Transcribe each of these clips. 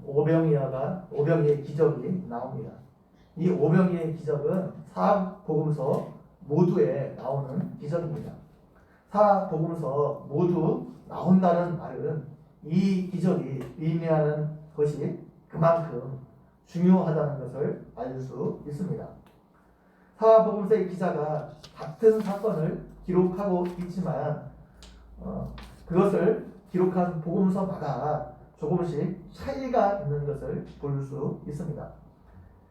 오병이의 기적이 나옵니다. 이 오병이의 기적은 사복음서 모두에 나오는 기적입니다. 사복음서 모두 나온다는 말은 이 기적이 의미하는 것이 그만큼 중요하다는 것을 알 수 있습니다. 사복음서의 기자가 같은 사건을 기록하고 있지만 그것을 기록한 복음서마다 조금씩 차이가 있는 것을 볼 수 있습니다.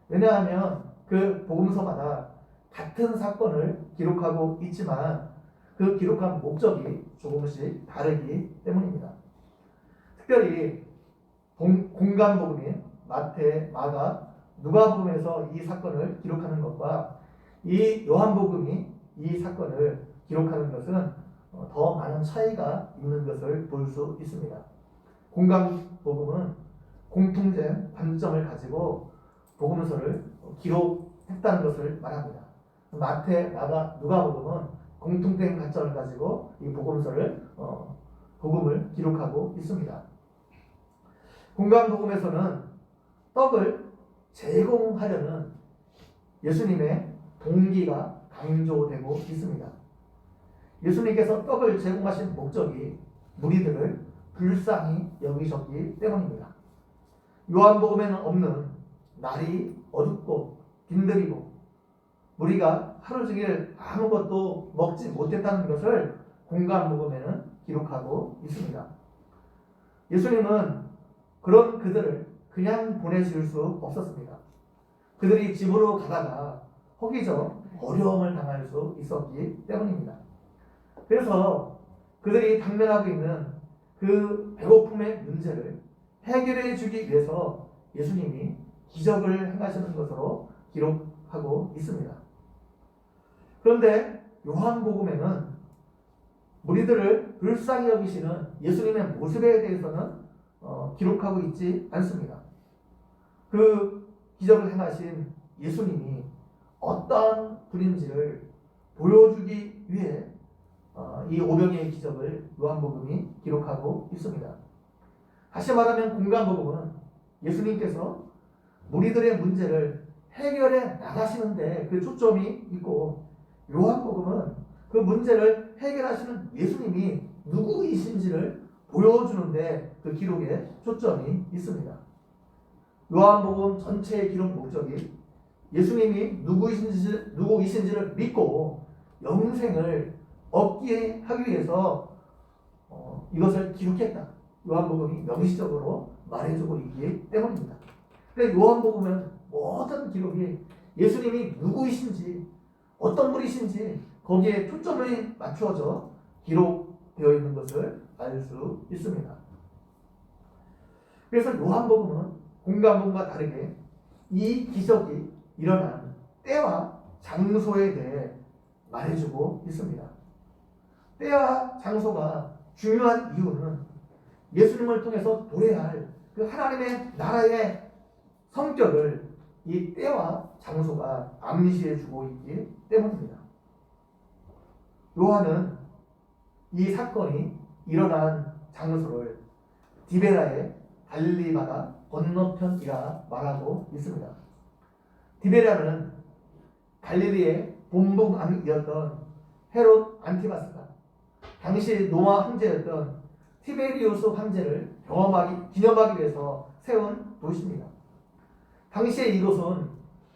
왜냐하면 그 복음서마다 같은 사건을 기록하고 있지만 그 기록한 목적이 조금씩 다르기 때문입니다. 특별히 공간복음인 마태, 마가, 누가복음에서 이 사건을 기록하는 것과 이 요한복음이 이 사건을 기록하는 것은 더 많은 차이가 있는 것을 볼 수 있습니다. 공간복음은 공통된 관점을 가지고 복음서를 기록했다는 것을 말합니다. 마태, 마가, 누가복음은 공통된 관점을 가지고 이 복음을 기록하고 있습니다. 공간복음에서는 떡을 제공하려는 예수님의 동기가 강조되고 있습니다. 예수님께서 떡을 제공하신 목적이 무리들을 불쌍히 여기셨기 때문입니다. 요한복음에는 없는 날이 어둡고 빈들이고 무리가 하루 종일 아무것도 먹지 못했다는 것을 공간복음에는 기록하고 있습니다. 예수님은 그런 그들을 그냥 보내실 수 없었습니다. 그들이 집으로 가다가 허기져 어려움을 당할 수 있었기 때문입니다. 그래서 그들이 당면하고 있는 그 배고픔의 문제를 해결해 주기 위해서 예수님이 기적을 행하시는 것으로 기록하고 있습니다. 그런데 요한복음에는 무리들을 불쌍히 여기시는 예수님의 모습에 대해서는 기록하고 있지 않습니다. 그 기적을 행하신 예수님이 어떤 분인지를 보여주기 위해 이 오병이의 기적을 요한복음이 기록하고 있습니다. 다시 말하면 공간복음은 예수님께서 무리들의 문제를 해결해 나가시는데 그 초점이 있고, 요한복음은 그 문제를 해결하시는 예수님이 누구이신지를 보여주는데 그 기록에 초점이 있습니다. 요한복음 전체의 기록 목적이 예수님이 누구이신지를 믿고 영생을 얻게 하기 위해서 이것을 기록했다. 요한복음이 명시적으로 말해주고 있기 때문입니다. 근데 요한복음은 모든 기록이 예수님이 누구이신지 어떤 분이신지 거기에 초점이 맞추어져 기록되어 있는 것을 알 수 있습니다. 그래서 요한복음은 공간복음과 다르게 이 기적이 일어난 때와 장소에 대해 말해주고 있습니다. 때와 장소가 중요한 이유는 예수님을 통해서 도래할 그 하나님의 나라의 성격을 이 때와 장소가 암시해주고 있기 때문입니다. 요한은 이 사건이 일어난 장소를 디베라의 갈릴리 바다 건너편이라 말하고 있습니다. 디베라는 갈릴리의 본봉왕이었던 헤롯 안티바스가 당시 로마 황제였던 티베리우스 황제를 기념하기 위해서 세운 도시입니다. 당시에 이곳은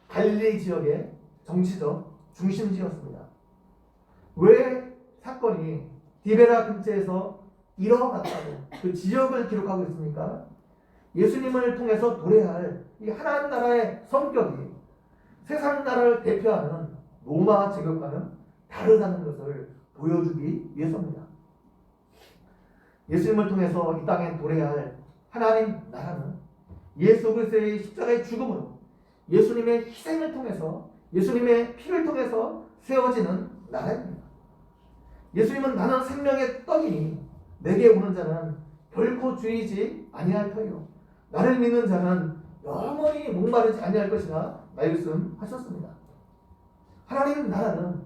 갈릴리 지역의 정치적 중심지였습니다. 왜 사건이 디베라 근처에서 일어났다고 그 지역을 기록하고 있습니까? 예수님을 통해서 도래할 이 하나님 나라의 성격이 세상 나라를 대표하는 로마 제국과는 다르다는 것을 보여주기 위해서입니다. 예수님을 통해서 이 땅에 도래할 하나님 나라는 예수 그리스도의 십자가의 죽음으로 예수님의 희생을 통해서 예수님의 피를 통해서 세워지는 나라입니다. 예수님은 나는 생명의 떡이니 내게 오는 자는 결코 줄이지 아니할 터이요 나를 믿는 자는 영원히 목마르지 아니할 것이라 말씀하셨습니다. 하나님 나라는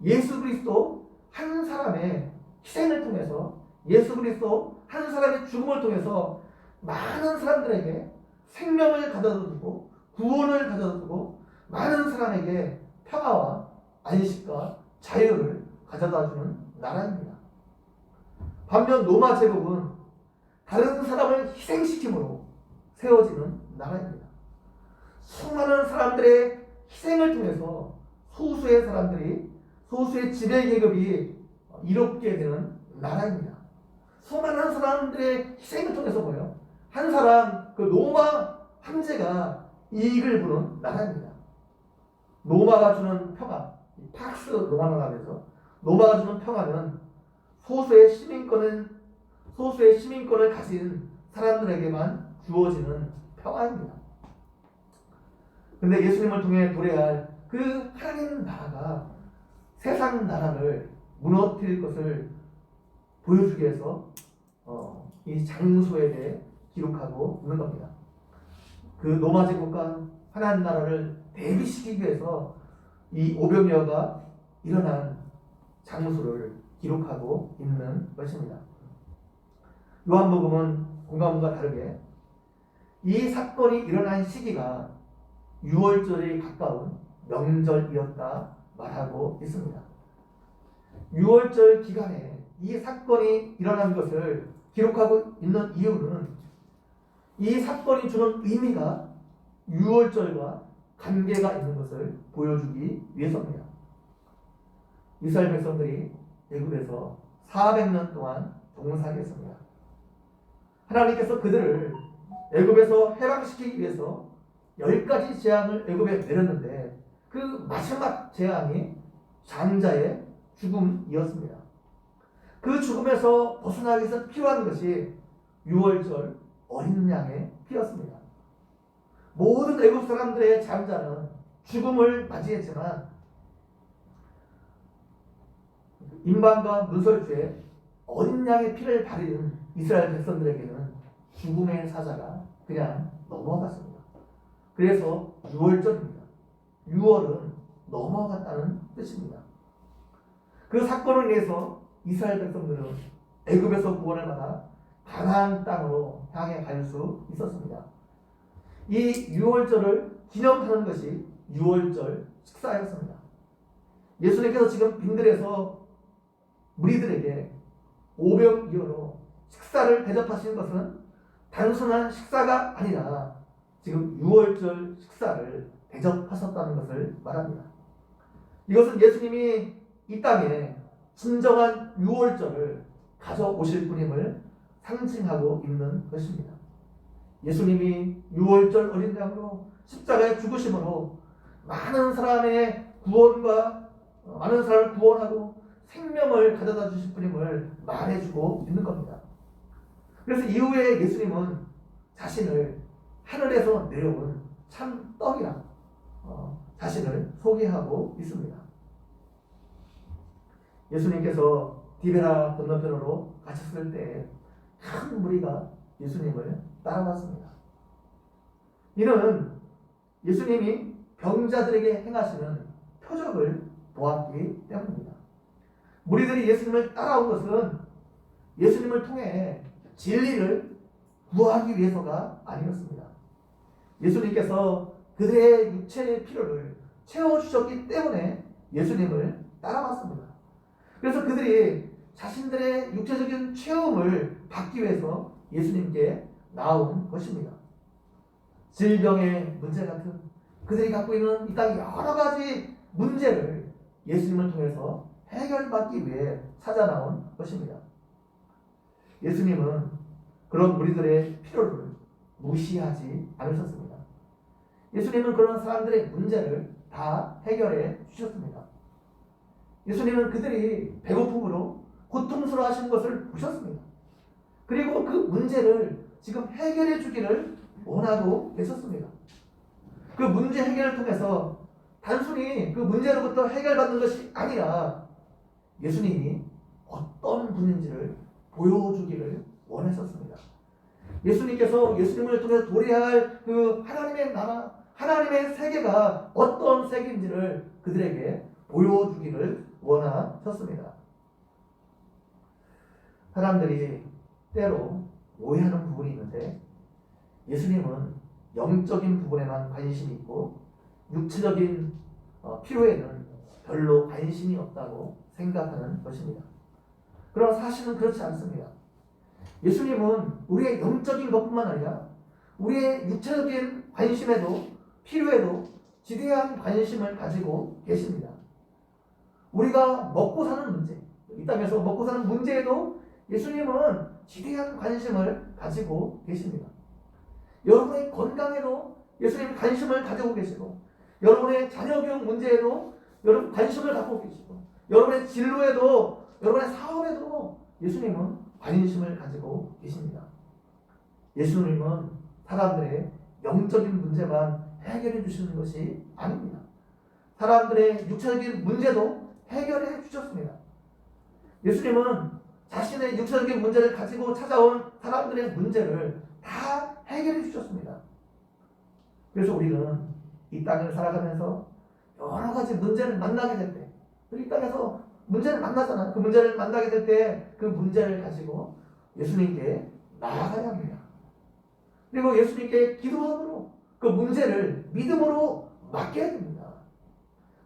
예수 그리스도 한 사람의 희생을 통해서 예수 그리스도 한 사람의 죽음을 통해서 많은 사람들에게 생명을 가져다 주고 구원을 가져다 주고 많은 사람에게 평화와 안식과 자유를 가져다 주는 나라입니다. 반면 로마 제국은 다른 사람을 희생시킴으로 세워지는 나라입니다. 수많은 사람들의 희생을 통해서 소수의 지배 계급이 이롭게 되는 나라입니다. 수많은 사람들의 희생을 통해서 뭐예요? 한 사람, 그 로마 황제가 이익을 보는 나라입니다. 로마가 주는 평화, 팍스 로마나라에서 로마가 주는 평화는 소수의 시민권을 가진 사람들에게만 주어지는 평화입니다. 근데 예수님을 통해 도래할 그 하나님 나라가 세상 나라를 무너뜨릴 것을 보여주기 위해서 이 장소에 대해 기록하고 있는 겁니다. 그 로마 제국과 하나님 나라를 대비시키기 위해서 이 오병이어가 일어난 장소를 기록하고 있는 것입니다. 요한복음은 공간과 다르게 이 사건이 일어난 시기가 6월절에 가까운 명절이었다 말하고 있습니다. 6월절 기간에 이 사건이 일어난 것을 기록하고 있는 이유는 이 사건이 주는 의미가 6월절과 관계가 있는 것을 보여주기 위해서입니다. 이스라엘 백성들이 애굽에서 400년 동안 종살이했습니다. 하나님께서 그들을 애굽에서 해방시키기 위해서 10가지 재앙을 애굽에 내렸는데 그 마지막 재앙이 장자의 죽음이었습니다. 그 죽음에서 벗어나기 위해서 필요한 것이 6월절 어린 양의 피였습니다. 모든 애굽 사람들의 장자는 죽음을 맞이했지만 임반과 문설주에 어린 양의 피를 바르는 이스라엘 백성들에게는 죽음의 사자가 그냥 넘어갔습니다. 그래서 6월절입니다. 6월은 넘어갔다는 뜻입니다. 그 사건을 인해서 이스라엘 백성들은 애굽에서 구원을 받아 가나안 땅으로 향해 갈 수 있었습니다. 이 6월절을 기념하는 것이 6월절 식사였습니다. 예수님께서 지금 빈들에서 무리들에게 오병이어로 식사를 대접하시는 것은 단순한 식사가 아니라 지금 6월절 식사를 대접하셨다는 것을 말합니다. 이것은 예수님이 이 땅에 진정한 6월절을 가져오실 분임을 상징하고 있는 것입니다. 예수님이 6월절 어린 양으로 십자가에 죽으심으로 많은 사람의 구원과 많은 사람을 구원하고 생명을 가져다 주실 분임을 말해주고 있는 겁니다. 그래서 이후에 예수님은 자신을 하늘에서 내려온 참 떡이라 자신을 소개하고 있습니다. 예수님께서 디베라 건너편으로 가셨을 때 큰 무리가 예수님을 따라왔습니다. 이는 예수님이 병자들에게 행하시는 표적을 보았기 때문입니다. 무리들이 예수님을 따라온 것은 예수님을 통해 진리를 구하기 위해서가 아니었습니다. 예수님께서 그들의 육체의 필요를 채워주셨기 때문에 예수님을 따라왔습니다. 그래서 그들이 자신들의 육체적인 체험을 받기 위해서 예수님께 나온 것입니다. 질병의 문제 같은 그들이 갖고 있는 이 땅의 여러 가지 문제를 예수님을 통해서 해결받기 위해 찾아 나온 것입니다. 예수님은 그런 무리들의 필요를 무시하지 않으셨습니다. 예수님은 그런 사람들의 문제를 다 해결해 주셨습니다. 예수님은 그들이 배고픔으로 고통스러워하신 것을 보셨습니다. 그리고 그 문제를 지금 해결해 주기를 원하고 계셨습니다. 그 문제 해결을 통해서 단순히 그 문제로부터 해결받는 것이 아니라 예수님이 어떤 분인지를 보여주기를 원했었습니다. 예수님께서 예수님을 통해 도래할 그 하나님의 나라, 하나님의 세계가 어떤 세계인지를 그들에게 보여주기를 원하셨습니다. 사람들이 때로 오해하는 부분이 있는데 예수님은 영적인 부분에만 관심이 있고 육체적인 필요에는 별로 관심이 없다고 생각하는 것입니다. 그러나 사실은 그렇지 않습니다. 예수님은 우리의 영적인 것뿐만 아니라 우리의 육체적인 관심에도 필요에도 지대한 관심을 가지고 계십니다. 우리가 먹고 사는 문제, 이 땅에서 먹고 사는 문제에도 예수님은 지대한 관심을 가지고 계십니다. 여러분의 건강에도 예수님이 관심을 가지고 계시고, 여러분의 자녀교육 문제에도 여러분 관심을 갖고 계시고, 여러분의 진로에도, 여러분의 사업에도 예수님은 관심을 가지고 계십니다. 예수님은 사람들의 영적인 문제만 해결해 주시는 것이 아닙니다. 사람들의 육체적인 문제도 해결해 주셨습니다. 예수님은 자신의 육체적인 문제를 가지고 찾아온 사람들의 문제를 다 해결해 주셨습니다. 그래서 우리는 이 땅을 살아가면서 여러 가지 문제를 만나게 될 때, 이 땅에서 문제를 만나잖아요. 그 문제를 만나게 될 때 그 문제를 가지고 예수님께 나아가야 합니다. 그리고 예수님께 기도함으로 그 문제를 믿음으로 맡겨야 됩니다.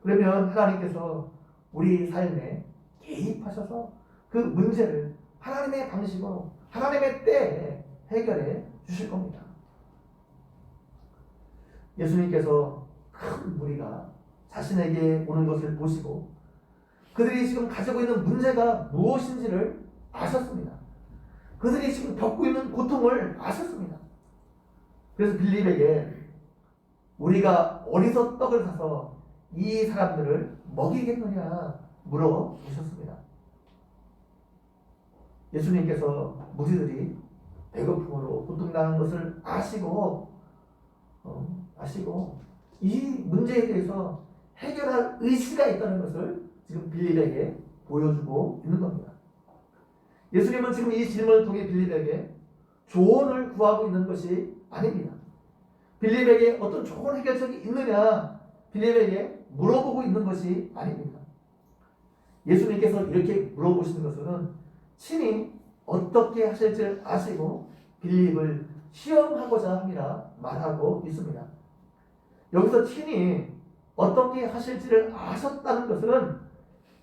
그러면 하나님께서 우리 삶에 개입하셔서 그 문제를 하나님의 방식으로 하나님의 때에 해결해 주실 겁니다. 예수님께서 큰 무리가 자신에게 오는 것을 보시고 그들이 지금 가지고 있는 문제가 무엇인지를 아셨습니다. 그들이 지금 겪고 있는 고통을 아셨습니다. 그래서 빌립에게 우리가 어디서 떡을 사서 이 사람들을 먹이겠느냐 물어보셨습니다. 예수님께서 무리들이 배고픔으로 고통당하는 것을 아시고 이 문제에 대해서 해결할 의지가 있다는 것을 지금 빌립에게 보여주고 있는 겁니다. 예수님은 지금 이 질문을 통해 빌립에게 조언을 구하고 있는 것이 아닙니다. 빌립에게 어떤 좋은 해결책이 있느냐 빌립에게 물어보고 있는 것이 아닙니다. 예수님께서 이렇게 물어보시는 것은 친히 어떻게 하실지를 아시고 빌립을 시험하고자 함이라 말하고 있습니다. 여기서 친히 어떻게 하실지를 아셨다는 것은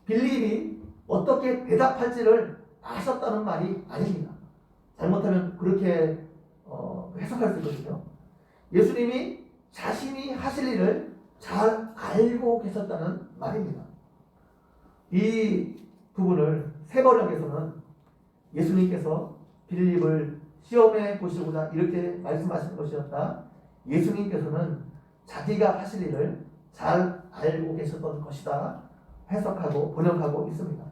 빌립이 어떻게 대답할지를 아셨다는 말이 아닙니다. 잘못하면 그렇게 해석할 수 있거든요. 예수님이 자신이 하실 일을 잘 알고 계셨다는 말입니다. 이 부분을 세번역에서는 예수님께서 빌립을 시험해 보시고자 이렇게 말씀하시는 것이었다. 예수님께서는 자기가 하실 일을 잘 알고 계셨던 것이다. 해석하고 번역하고 있습니다.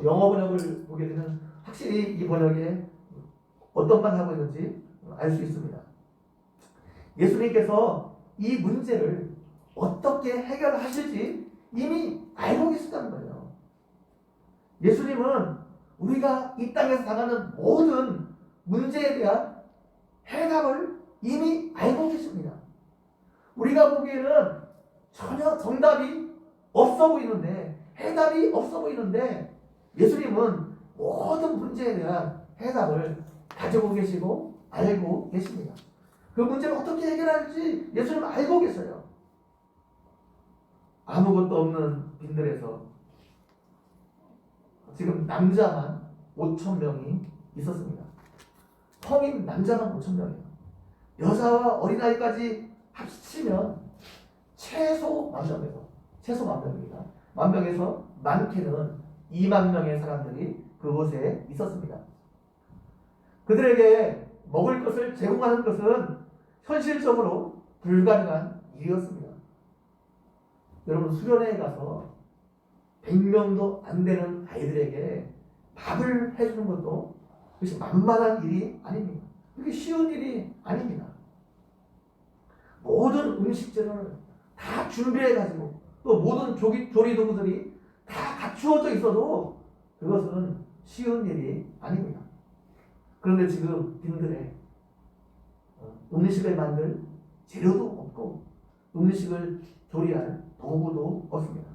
영어 번역을 보게 되면 확실히 이 번역에 어떤 말 하고 있는지 알 수 있습니다. 예수님께서 이 문제를 어떻게 해결하실지 이미 알고 계시다는 거예요. 예수님은 우리가 이 땅에서 당하는 모든 문제에 대한 해답을 이미 알고 계십니다. 우리가 보기에는 전혀 정답이 없어 보이는데, 해답이 없어 보이는데 예수님은 모든 문제에 대한 해답을 가지고 계시고 알고 계십니다. 그 문제를 어떻게 해결할지 예수님은 알고 계세요. 아무것도 없는 빈들에서 지금 남자만 5,000명이 있었습니다. 성인 남자만 5,000명이에요. 여자와 어린아이까지 합치면 최소 10,000명입니다. 10,000명에서 많게는 20,000명의 사람들이 그곳에 있었습니다. 그들에게 먹을 것을 제공하는 것은 현실적으로 불가능한 일이었습니다. 여러분, 수련회에 가서 100명도 안 되는 아이들에게 밥을 해주는 것도 그것이 만만한 일이 아닙니다. 그게 쉬운 일이 아닙니다. 모든 음식들을 다 준비해가지고 또 모든 조리도구들이 다 갖추어져 있어도 그것은 쉬운 일이 아닙니다. 그런데 지금 빈들에 음식을 만들 재료도 없고 음식을 조리할 도구도 없습니다.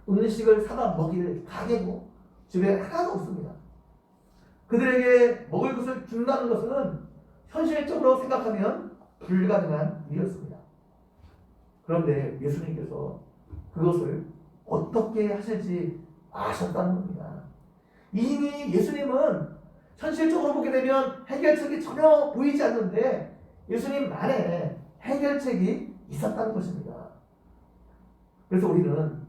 음식을 사다 먹일 가게도 집에 하나도 없습니다. 그들에게 먹을 것을 준다는 것은 현실적으로 생각하면 불가능한 일이었습니다. 그런데 예수님께서 그것을 어떻게 하실지 아셨다는 겁니다. 이미 예수님은 현실적으로 보게 되면 해결책이 전혀 보이지 않는데 예수님만의 해결책이 있었다는 것입니다. 그래서 우리는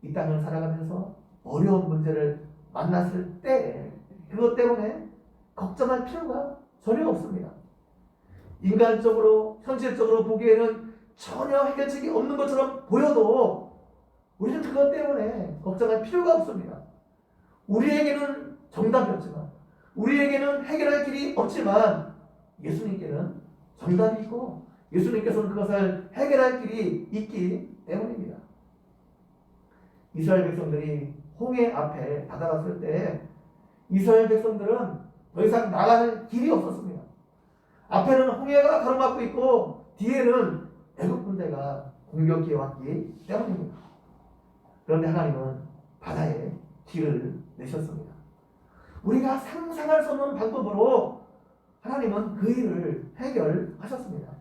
이 땅을 살아가면서 어려운 문제를 만났을 때 그것 때문에 걱정할 필요가 전혀 없습니다. 인간적으로 현실적으로 보기에는 전혀 해결책이 없는 것처럼 보여도 우리는 그것 때문에 걱정할 필요가 없습니다. 우리에게는 정답이 없지만 우리에게는 해결할 길이 없지만 예수님께는 정답이 있고 예수님께서는 그것을 해결할 길이 있기 때문입니다. 이스라엘 백성들이 홍해 앞에 다다랐을 때 이스라엘 백성들은 더 이상 나갈 길이 없었습니다. 앞에는 홍해가 가로막고 있고 뒤에는 애굽 군대가 공격해 왔기 때문입니다. 그런데 하나님은 바다에 길을 내셨습니다. 우리가 상상할 수 없는 방법으로 하나님은 그 일을 해결하셨습니다.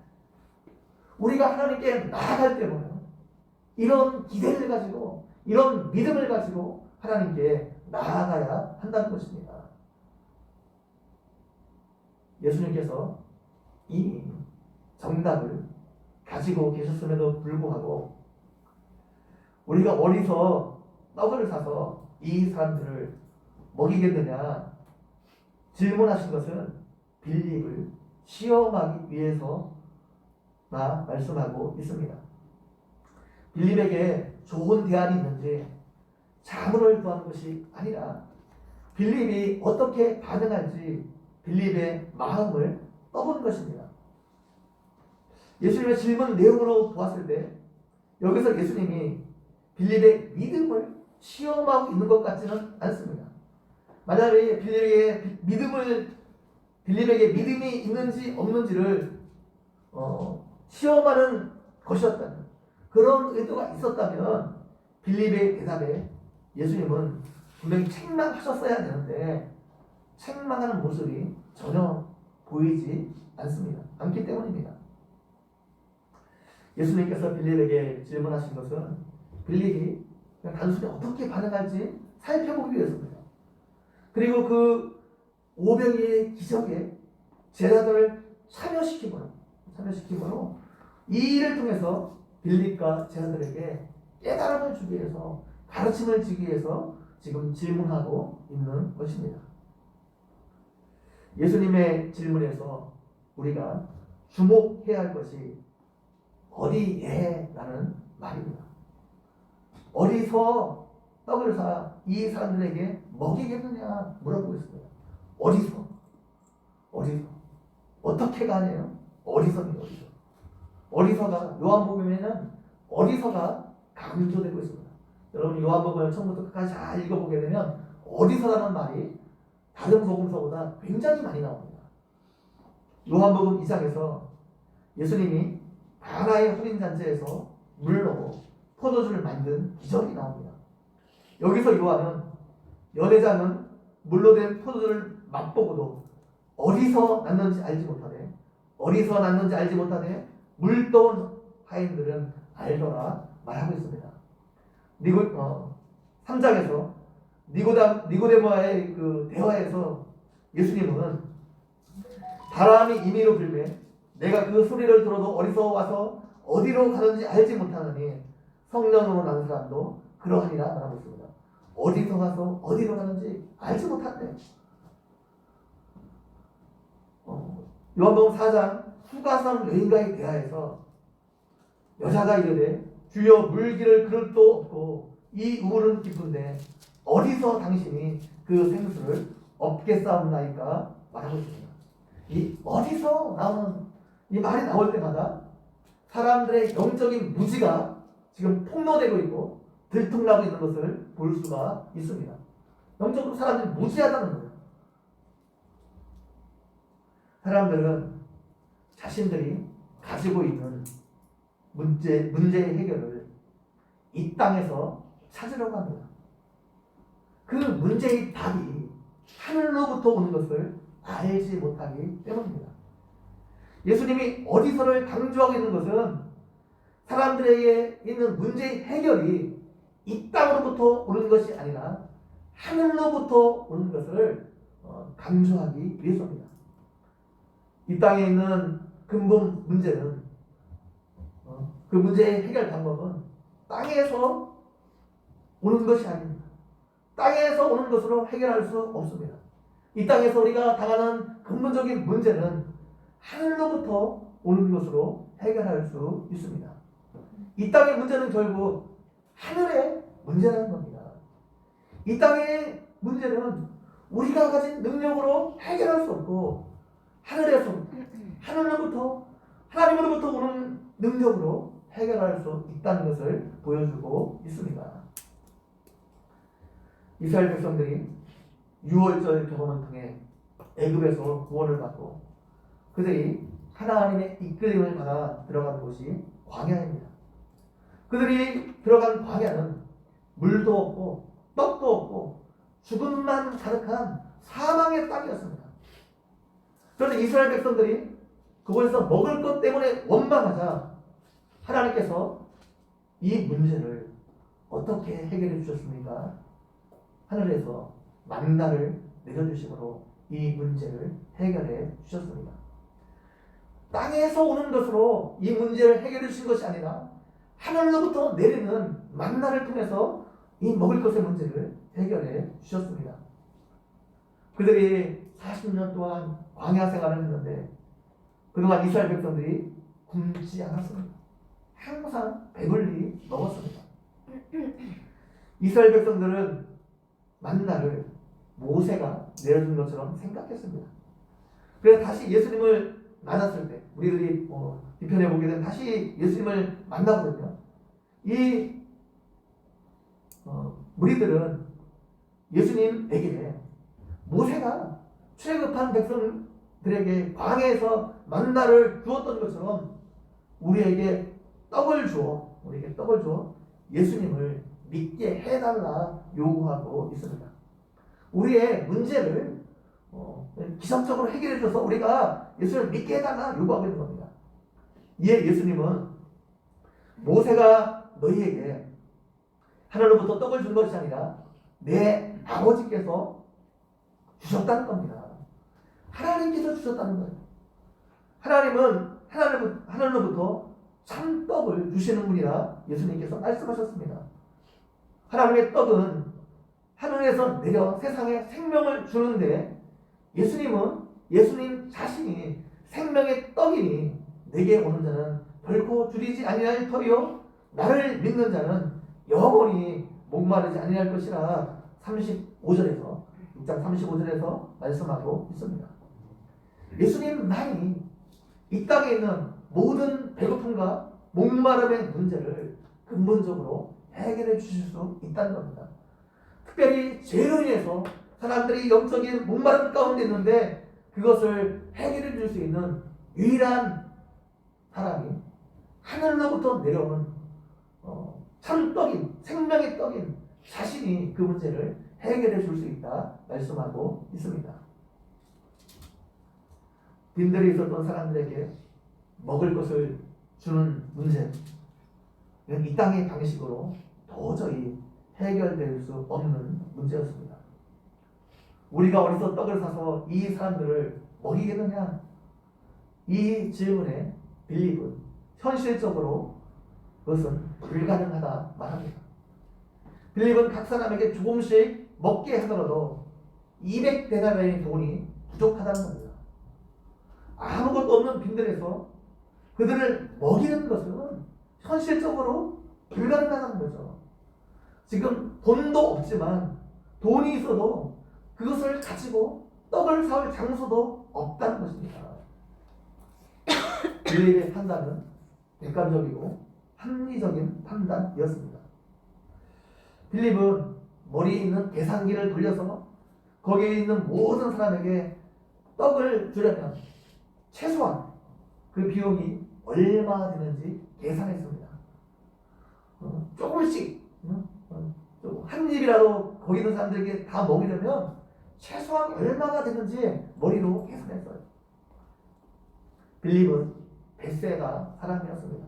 우리가 하나님께 나아갈 때보다 이런 기대를 가지고 이런 믿음을 가지고 하나님께 나아가야 한다는 것입니다. 예수님께서 이미 정답을 가지고 계셨음에도 불구하고 우리가 어디서 떡을 사서 이 사람들을 먹이겠느냐 질문하신 것은 빌립을 시험하기 위해서나 말씀하고 있습니다. 빌립에게 좋은 대안이 있는지 자문을 구하는 것이 아니라 빌립이 어떻게 반응할지 빌립의 마음을 떠본 것입니다. 예수님의 질문 내용으로 보았을 때 여기서 예수님이 빌립의 믿음을 시험하고 있는 것 같지는 않습니다. 만약에 빌립에게 믿음이 있는지 없는지를 시험하는 것이었다면 그런 의도가 있었다면 빌립의 대답에 예수님은 분명히 책망하셨어야 되는데 책망하는 모습이 전혀 보이지 않기 때문입니다. 예수님께서 빌립에게 질문하신 것은 빌립이 그냥 단순히 어떻게 반응할지 살펴보기 위해서입니다. 그리고 그 오병이의 기적에 제자들을 참여시킴으로 이 일을 통해서 빌립과 제자들에게 깨달음을 주기 위해서 가르침을 주기 위해서 지금 질문하고 있는 것입니다. 예수님의 질문에서 우리가 주목해야 할 것이 어디에? 라는 말입니다. 어디서 떡을 사 이 사람들에게 먹이겠느냐 물어보고 있습니다. 어디서? 어떻게 가네요? 어디서입니다. 어디서가 요한복음에는 어디서가 강조되고 있습니다. 여러분 요한복음을 처음부터 끝까지 잘 읽어보게 되면 어디서라는 말이 다른 복음서보다 굉장히 많이 나옵니다. 요한복음 2장에서 예수님이 가나의 혼인잔치에서 물로 포도주를 만든 기적이 나옵니다. 여기서 요한은 연회장은 물로 된 포도주를 맛보고도 어디서 났는지 알지 못하되 물떠온 하인들은 알더라 말하고 있습니다. 3장에서 니고데모와의 그 대화에서 예수님은 바람이 임의로 불매 내가 그 소리를 들어도 어디서 와서 어디로 가는지 알지 못하느니 성령으로 난 사람도 그러하니라 말하고 있습니다. 어디서 가서 어디로 가는지 알지 못한대. 요한복음 4장 수가성 여인과의 대화에서 여자가 이르되 주여 물기를 그릇도 없고 이 우물은 깊은데 어디서 당신이 그 생수를 얻겠사옵나이까 말하고 있습니다. 이 어디서 나오는 이 말이 나올 때마다 사람들의 영적인 무지가 지금 폭로되고 있고 들통나고 있는 것을 볼 수가 있습니다. 영적으로 사람들이 무지하다는 거예요. 사람들은 자신들이 가지고 있는 문제의 해결을 이 땅에서 찾으려고 합니다. 그 문제의 답이 하늘로부터 오는 것을 알지 못하기 때문입니다. 예수님이 어디서를 강조하고 있는 것은 사람들에게 있는 문제의 해결이 이 땅으로부터 오는 것이 아니라 하늘로부터 오는 것을 강조하기 위해서입니다. 이 땅에 있는 근본 문제는 그 문제의 해결 방법은 땅에서 오는 것이 아닙니다. 땅에서 오는 것으로 해결할 수 없습니다. 이 땅에서 우리가 당하는 근본적인 문제는 하늘로부터 오는 것으로 해결할 수 있습니다. 이 땅의 문제는 결국 하늘의 문제라는 겁니다. 이 땅의 문제는 우리가 가진 능력으로 해결할 수 없고 하늘로부터 하나님으로부터 오는 능력으로 해결할 수 있다는 것을 보여주고 있습니다. 이스라엘 백성들이 유월절 경험을 통해 애굽에서 구원을 받고 그들이 하나님의 이끌림을 받아 들어간 곳이 광야입니다. 그들이 들어간 광야는 물도 없고 떡도 없고 죽음만 가득한 사망의 땅이었습니다. 그런데 이스라엘 백성들이 그곳에서 먹을 것 때문에 원망하자 하나님께서 이 문제를 어떻게 해결해 주셨습니까? 하늘에서 만나를 내려주심으로 이 문제를 해결해 주셨습니다. 땅에서 오는 것으로 이 문제를 해결해 주신 것이 아니라 하늘로부터 내리는 만나를 통해서 이 먹을 것의 문제를 해결해 주셨습니다. 그들이 40년 동안 광야 생활을 했는데 그동안 이스라엘 백성들이 굶지 않았습니다. 항상 배불리 먹었습니다. 이스라엘 백성들은 만나를 모세가 내려준 것처럼 생각했습니다. 그래서 다시 예수님을 만났을 때 우리들이 뒤편에 보게 되면 다시 예수님을 만나거든요. 이 무리들은 예수님에게 모세가 출애굽한 백성들에게 광야에서 만나를 주었던 것처럼 우리에게 떡을 주어 예수님을 믿게 해달라 요구하고 있습니다. 우리의 문제를 기적적으로 해결해 줘서 우리가 예수님을 믿게 해달라 요구하고 있는 겁니다. 이에 예수님은 모세가 너희에게 하늘로부터 떡을 준 것이 아니라 내 아버지께서 주셨다는 겁니다. 하나님께서 주셨다는 거예요. 하나님은 하늘로부터 참떡을 주시는 분이라 예수님께서 말씀하셨습니다. 하나님의 떡은 하늘에서 내려 세상에 생명을 주는데 예수님 자신이 생명의 떡이니 내게 오는 자는 결코 줄이지 아니할 터이요 나를 믿는 자는 영원히 목마르지 아니할 것이라 6장 35절에서 말씀하고 있습니다. 예수님만이 이 땅에 있는 모든 배고픔과 목마름의 문제를 근본적으로 해결해 주실 수 있다는 겁니다. 특별히 죄로 인해서 사람들이 영적인 목마름 가운데 있는데 그것을 해결해 줄 수 있는 유일한 사람이 하늘로부터 내려오는 참떡인 생명의 떡인 자신이 그 문제를 해결해 줄 수 있다 말씀하고 있습니다. 빈들이 있었던 사람들에게 먹을 것을 주는 문제, 이 땅의 방식으로 도저히 해결될 수 없는 문제였습니다. 우리가 어디서 떡을 사서 이 사람들을 먹이겠느냐? 이 질문에 빌립은 현실적으로 그것은 불가능하다 말합니다. 빌립은 각 사람에게 조금씩 먹게 하더라도 200데나리의 돈이 부족하다는 겁니다. 아무것도 없는 빈들에서 그들을 먹이는 것은 현실적으로 불가능하다는 거죠. 지금 돈도 없지만 돈이 있어도 그것을 가지고 떡을 사올 장소도 없다는 것입니다. 빌립의 판단은 객관적이고 합리적인 판단이었습니다. 빌립은 머리에 있는 계산기를 돌려서 거기에 있는 모든 사람에게 떡을 주려면 최소한 그 비용이 얼마 되는지 계산했습니다. 조금씩 한 입이라도 거기 있는 사람들에게 다 먹이려면 최소한 얼마가 되는지 머리로 계산했어요. 빌립은 벳세다 사람이었습니다.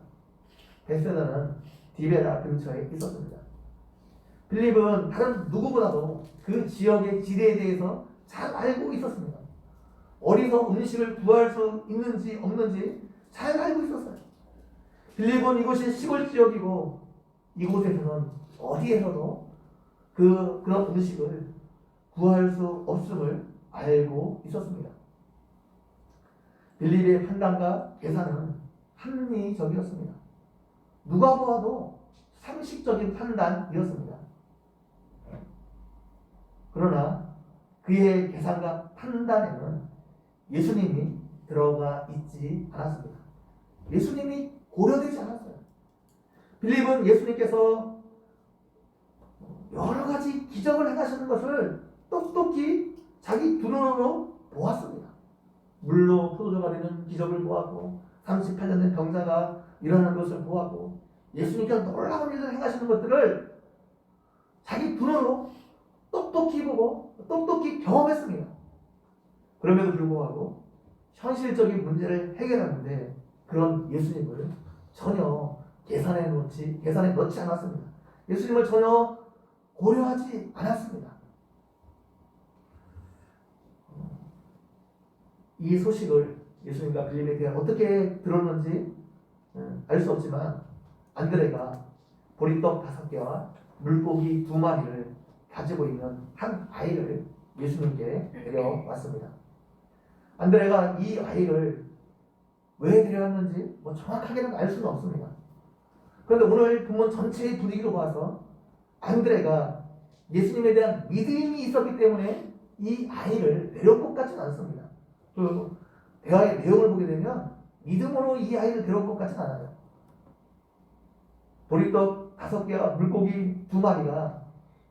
벳세다는 디베라 근처에 있었습니다. 빌립은 다른 누구보다도 그 지역의 지리에 대해서 잘 알고 있었습니다. 어디서 음식을 구할 수 있는지 없는지 잘 알고 있었어요. 빌립은 이곳이 시골 지역이고 이곳에서는 어디에서도 그런 음식을 구할 수 없음을 알고 있었습니다. 빌립의 판단과 계산은 합리적이었습니다. 누가 보아도 상식적인 판단이었습니다. 그러나 그의 계산과 판단에는 예수님이 들어가 있지 않았습니다. 예수님이 고려되지 않았어요. 빌립은 예수님께서 여러 가지 기적을 행하시는 것을 똑똑히 자기 두 눈으로 보았습니다. 물로 포도주가 되는 기적을 보았고 38년 된 병자가 일어나는 것을 보았고 예수님께서 놀라운 일을 행하시는 것들을 자기 두 눈으로 똑똑히 보고 똑똑히 경험했습니다. 그럼에도 불구하고 현실적인 문제를 해결하는데 그런 예수님을 전혀 계산에 넣지 않았습니다. 예수님을 전혀 고려하지 않았습니다. 이 소식을 예수님과 빌립에게 어떻게 들었는지 알 수 없지만 안드레가 보리떡 5개와 물고기 2마리를 가지고 있는 한 아이를 예수님께 데려왔습니다. 안드레가 이 아이를 왜 데려왔는지 정확하게는 알 수는 없습니다. 그런데 오늘 본문 전체의 분위기로 봐서 안드레가 예수님에 대한 믿음이 있었기 때문에 이 아이를 데려온 것 같지는 않습니다. 그 대화의 내용을 보게 되면 믿음으로 이 아이를 데려온 것 같지는 않아요. 보리떡 5개와 물고기 2마리가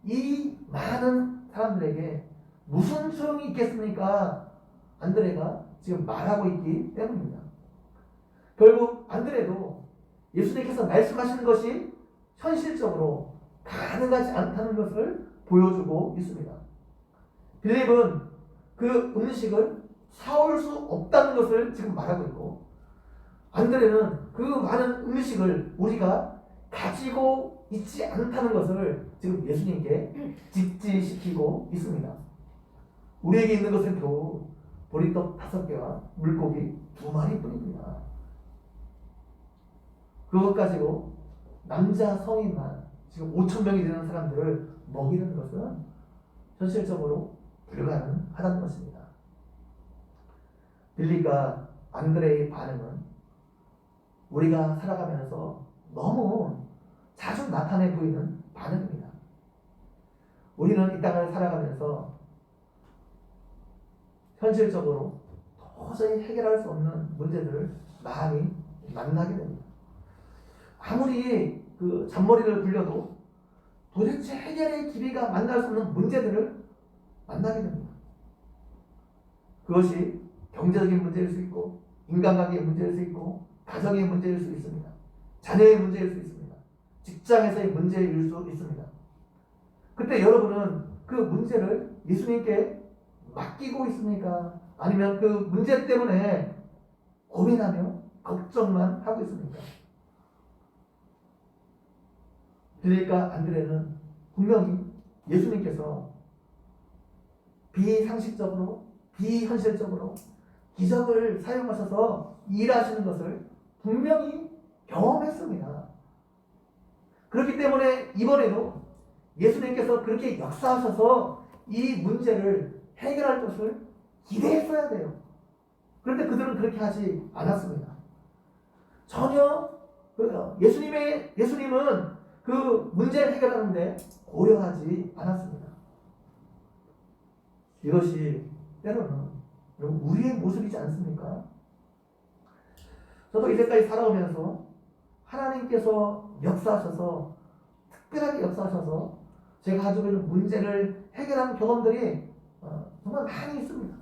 이 많은 사람들에게 무슨 소용이 있겠습니까? 안드레가 지금 말하고 있기 때문입니다. 결국 안드레도 예수님께서 말씀하시는 것이 현실적으로 가능하지 않다는 것을 보여주고 있습니다. 빌립은 그 음식을 사올 수 없다는 것을 지금 말하고 있고 안드레는 그 많은 음식을 우리가 가지고 있지 않다는 것을 지금 예수님께 직지시키고 있습니다. 우리에게 있는 것은 겨우 보리떡 5개와 물고기 2마리 뿐입니다. 그것 가지고 남자 성인만 지금 5,000명이 되는 사람들을 먹이는 것은 현실적으로 불가능하다는 것입니다. 빌립과 안드레의 반응은 우리가 살아가면서 너무 자주 나타내 보이는 반응입니다. 우리는 이 땅을 살아가면서 현실적으로 도저히 해결할 수 없는 문제들을 많이 만나게 됩니다. 아무리 그 잔머리를 굴려도 도대체 해결의 길이가 만날 수 없는 문제들을 만나게 됩니다. 그것이 경제적인 문제일 수 있고 인간관계의 문제일 수 있고 가정의 문제일 수 있습니다. 자녀의 문제일 수 있습니다. 직장에서의 문제일 수 있습니다. 그때 여러분은 그 문제를 예수님께 맡기고 있습니까? 아니면 그 문제 때문에 고민하며 걱정만 하고 있습니까? 빌립과 안드레는 분명히 예수님께서 비상식적으로 비현실적으로 기적을 사용하셔서 일하시는 것을 분명히 경험했습니다. 그렇기 때문에 이번에도 예수님께서 그렇게 역사하셔서 이 문제를 해결할 것을 기대했어야 돼요. 그런데 그들은 그렇게 하지 않았습니다. 전혀 예수님은 그 문제를 해결하는데 고려하지 않았습니다. 이것이 때로는 우리의 모습이지 않습니까? 저도 이제까지 살아오면서 하나님께서 역사하셔서 특별하게 역사하셔서 제가 가지고 있는 문제를 해결하는 경험들이 정말 많이 있습니다.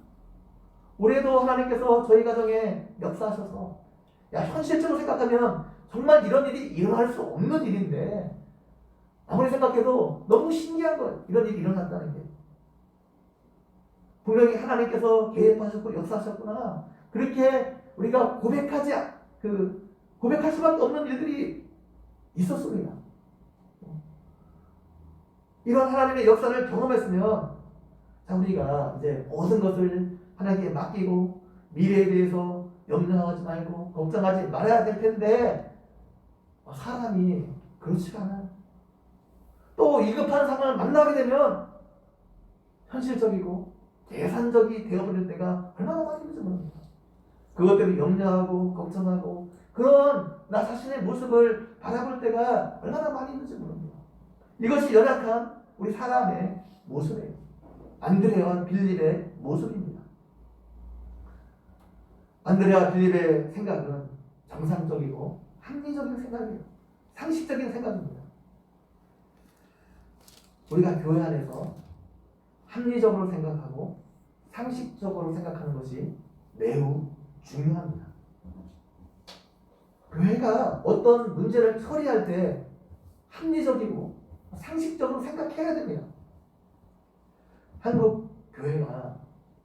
올해도 하나님께서 저희 가정에 역사하셔서 현실적으로 생각하면 정말 이런 일이 일어날 수 없는 일인데 아무리 생각해도 너무 신기한 거예요. 이런 일이 일어났다는 게. 분명히 하나님께서 계획하셨고 역사하셨구나. 그렇게 우리가 고백할 수밖에 없는 일들이 있었습니다. 이런 하나님의 역사를 경험했으면 자, 우리가 이제 모든 것을 하나님께 맡기고 미래에 대해서 염려하지 말고 걱정하지 말아야 될 텐데 사람이 그렇지가 않아요. 또 위급한 상황을 만나게 되면 현실적이고 계산적이 되어버릴 때가 얼마나 많이 있는지 모릅니다. 그것 때문에 염려하고 걱정하고 그런 나 자신의 모습을 바라볼 때가 얼마나 많이 있는지 모릅니다. 이것이 연약한 우리 사람의 모습이에요. 안드레아와 빌립의 모습입니다. 안드레아와 빌립의 생각은 정상적이고 합리적인 생각이에요. 상식적인 생각입니다. 우리가 교회 안에서 합리적으로 생각하고 상식적으로 생각하는 것이 매우 중요합니다. 교회가 어떤 문제를 처리할 때 합리적이고 상식적으로 생각해야 됩니다. 한국 교회가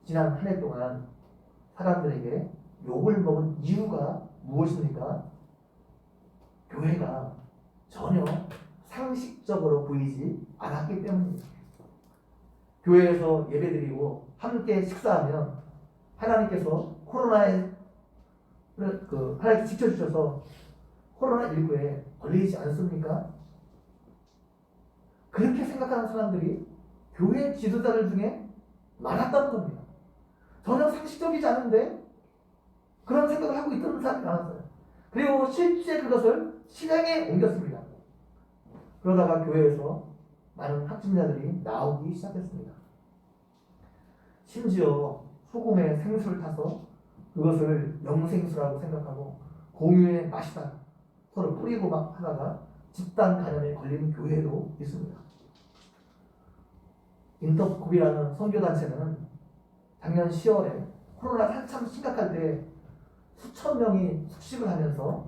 지난 한 해 동안 사람들에게 욕을 먹은 이유가 무엇입니까? 교회가 전혀 상식적으로 보이지 않았기 때문입니다. 교회에서 예배드리고 함께 식사하면 하나님께서 하나님께 지켜주셔서 코로나19에 걸리지 않습니까? 그렇게 생각하는 사람들이 교회 지도자들 중에 많았다는 겁니다. 전혀 상식적이지 않은데 그런 생각을 하고 있던 사람이 많았어요. 그리고 실제 그것을 실행에 옮겼습니다. 그러다가 교회에서 많은 확진자들이 나오기 시작했습니다. 심지어 소금에 생수를 타서 그것을 영생수라고 생각하고 공유에 마시다가 서로 뿌리고 막 하다가 집단 감염에 걸린 교회도 있습니다. 인터콥이라는 선교단체는 작년 10월에 코로나가 한참 심각할 때 수천 명이 숙식을 하면서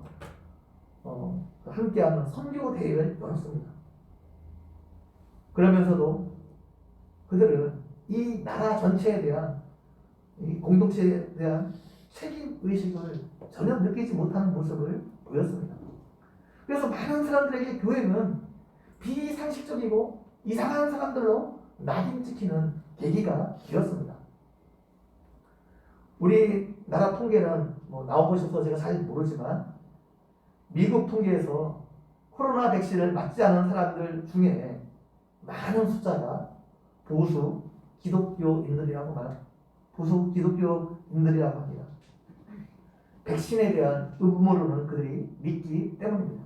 함께하는 선교 대회를 열었습니다. 그러면서도 그들은 이 나라 전체에 대한 이 공동체에 대한 책임 의식을 전혀 느끼지 못하는 모습을 보였습니다. 그래서 많은 사람들에게 교회는 비상식적이고 이상한 사람들로 낙인 찍히는 계기가 되었습니다. 우리나라 통계는 나와보셔서 제가 잘 모르지만 미국 통계에서 코로나 백신을 맞지 않은 사람들 중에 많은 숫자가 보수 기독교인들이라고 합니다. 백신에 대한 음모론을 그들이 믿기 때문입니다.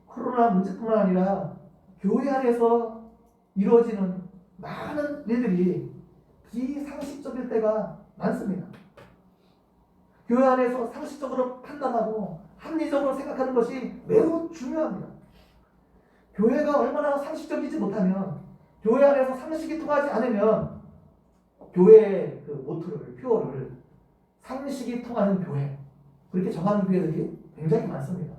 코로나 문제뿐만 아니라 교회 안에서 이루어지는 많은 일들이 비상식적일 때가 많습니다. 교회 안에서 상식적으로 판단하고 합리적으로 생각하는 것이 매우 중요합니다. 교회가 얼마나 상식적이지 못하면 교회 안에서 상식이 통하지 않으면 교회의 그 모토를 표어를 상식이 통하는 교회 그렇게 정하는 교회들이 굉장히 많습니다.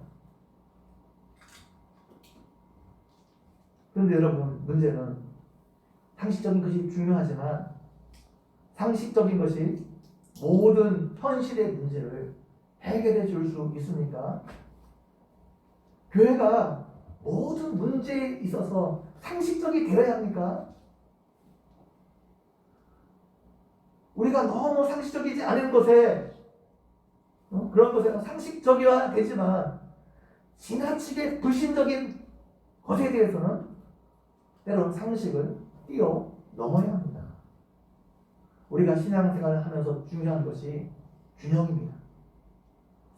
그런데 여러분 문제는 상식적인 것이 중요하지만 상식적인 것이 모든 현실의 문제를 해결해 줄 수 있습니까? 교회가 모든 문제에 있어서 상식적이 되어야 합니까? 우리가 너무 상식적이지 않은 것에 그런 것에 상식적이어야 되지만 지나치게 불신적인 것에 대해서는 때로는 상식을 뛰어넘어야 합니다. 우리가 신앙생활을 하면서 중요한 것이 균형입니다.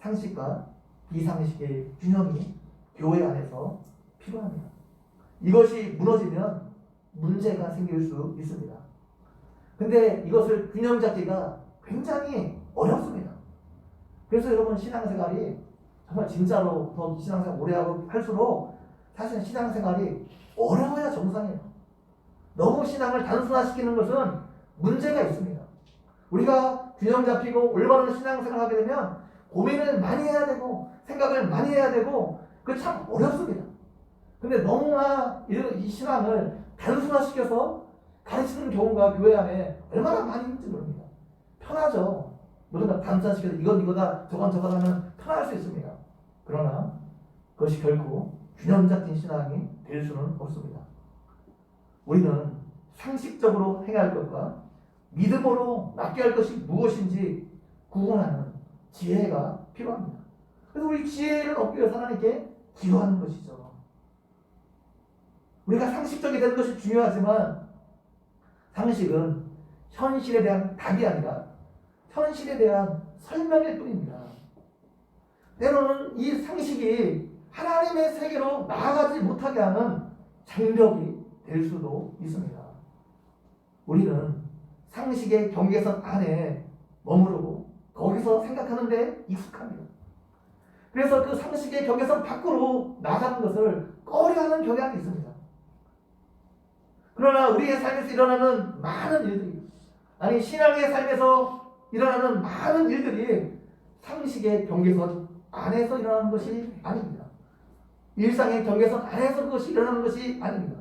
상식과 비상식의 균형이 교회 안에서 필요합니다. 이것이 무너지면 문제가 생길 수 있습니다. 근데 이것을 균형 잡기가 굉장히 어렵습니다. 그래서 여러분 신앙생활이 정말 진짜로 더 신앙생활 오래 하고 할수록 사실 신앙생활이 어려워야 정상이에요. 너무 신앙을 단순화시키는 것은 문제가 있습니다. 우리가 균형 잡히고 올바른 신앙생활을 하게 되면 고민을 많이 해야 되고 생각을 많이 해야 되고 그게 참 어렵습니다. 근데 너무나 이 신앙을 단순화시켜서 가르치는 경우가 교회 안에 얼마나 많이 있는지 모릅니다. 편하죠. 모든 걸 단순시켜서 이건 이거다 저건 저거다 하면 편할 수 있습니다. 그러나 그것이 결코 균형 잡힌 신앙이 될 수는 없습니다. 우리는 상식적으로 행할 것과 믿음으로 맡게 할 것이 무엇인지 구분하는 지혜가 필요합니다. 그래서 우리 지혜를 얻기 위해서 하나님께 기도하는 것이죠. 우리가 상식적이 되는 것이 중요하지만 상식은 현실에 대한 답이 아니라 현실에 대한 설명일 뿐입니다. 때로는 이 상식이 하나님의 세계로 나아가지 못하게 하는 장벽이 될 수도 있습니다. 우리는 상식의 경계선 안에 머무르고 거기서 생각하는 데 익숙합니다. 그래서 그 상식의 경계선 밖으로 나가는 것을 꺼려하는 경향이 있습니다. 그러나 우리의 삶에서 일어나는 많은 일들이, 아니 신앙의 삶에서 일어나는 많은 일들이 상식의 경계선 안에서 일어나는 것이 아닙니다. 일상의 경계선 안에서 그것이 일어나는 것이 아닙니다.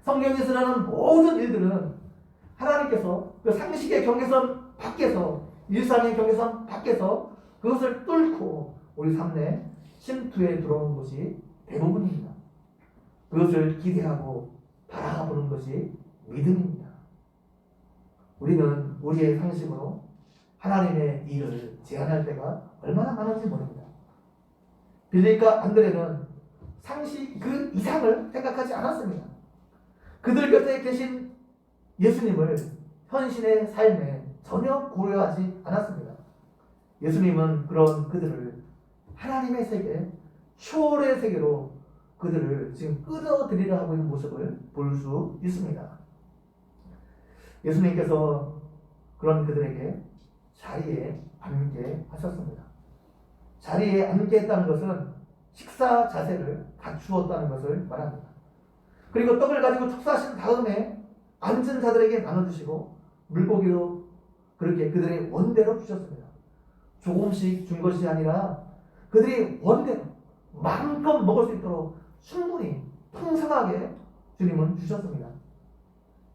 성경에서 일어나는 모든 일들은 하나님께서 그 상식의 경계선 밖에서, 일상의 경계선 밖에서 그것을 뚫고 우리 삶 내 침투에 들어오는 것이 대부분입니다. 그것을 기대하고 바라보는 것이 믿음입니다. 우리는 우리의 상식으로 하나님의 일을 제한할 때가 얼마나 많은지 모릅니다. 빌립과 안드레는 상식 그 이상을 생각하지 않았습니다. 그들 곁에 계신 예수님을 현실의 삶에 전혀 고려하지 않았습니다. 예수님은 그런 그들을 하나님의 세계, 초월의 세계로 그들을 지금 끌어들이려 하고 있는 모습을 볼 수 있습니다. 예수님께서 그런 그들에게 자리에 앉게 하셨습니다. 자리에 앉게 했다는 것은 식사 자세를 갖추었다는 것을 말합니다. 그리고 떡을 가지고 축사하신 다음에 앉은 자들에게 나눠주시고 물고기도 그렇게 그들의 원대로 주셨습니다. 조금씩 준 것이 아니라 그들이 원대로 마음껏 먹을 수 있도록 충분히 풍성하게 주님은 주셨습니다.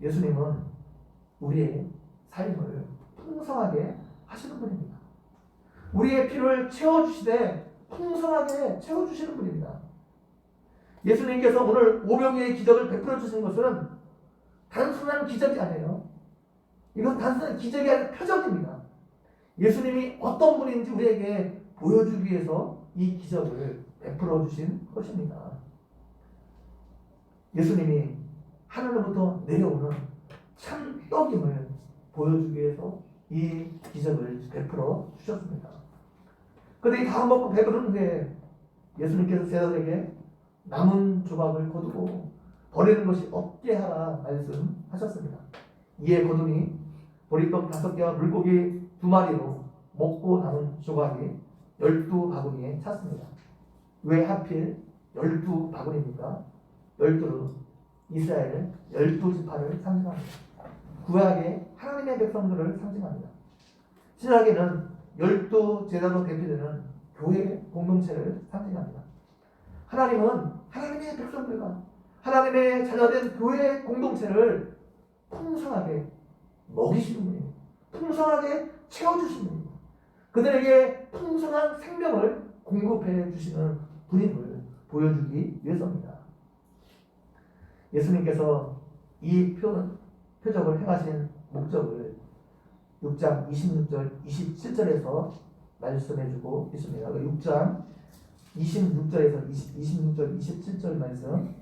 예수님은 우리의 삶을 풍성하게 하시는 분입니다. 우리의 필요를 채워주시되 풍성하게 채워주시는 분입니다. 예수님께서 오늘 오병이의 기적을 베풀어 주신 것은 단순한 기적이 아니에요. 이건 단순한 기적이 아니라 표적입니다. 예수님이 어떤 분인지 우리에게 보여주기 위해서 이 기적을 베풀어 주신 것입니다. 예수님이 하늘로부터 내려오는 참 떡임을 보여주기 위해서 이 기적을 베풀어 주셨습니다. 그들이 다 먹고 배부른 후에 예수님께서 제자들에게 남은 조각을 거두고 버리는 것이 없게 하라 말씀하셨습니다. 이에 거두니 보리떡 5개와 물고기 2마리로 먹고 남은 조각이 12바구니에 찼습니다. 왜 하필 12바구니입니까? 12는 이스라엘 12지파를 상징합니다. 구약의 하나님의 백성들을 상징합니다. 신약에는 12제자로 대표되는 교회 공동체를 상징합니다. 하나님은 하나님의 백성들과 하나님의 자녀된 교회 공동체를 풍성하게 먹이시는 분입니다. 풍성하게 채워주시는 분입니다. 그들에게 풍성한 생명을 공급해 주시는 분임을 보여주기 위해서입니다. 예수님께서 이 표적을 행하신 목적을 6장 26절, 27절에서 말씀해주고 있습니다. 6장 26절에서 26절, 27절 말씀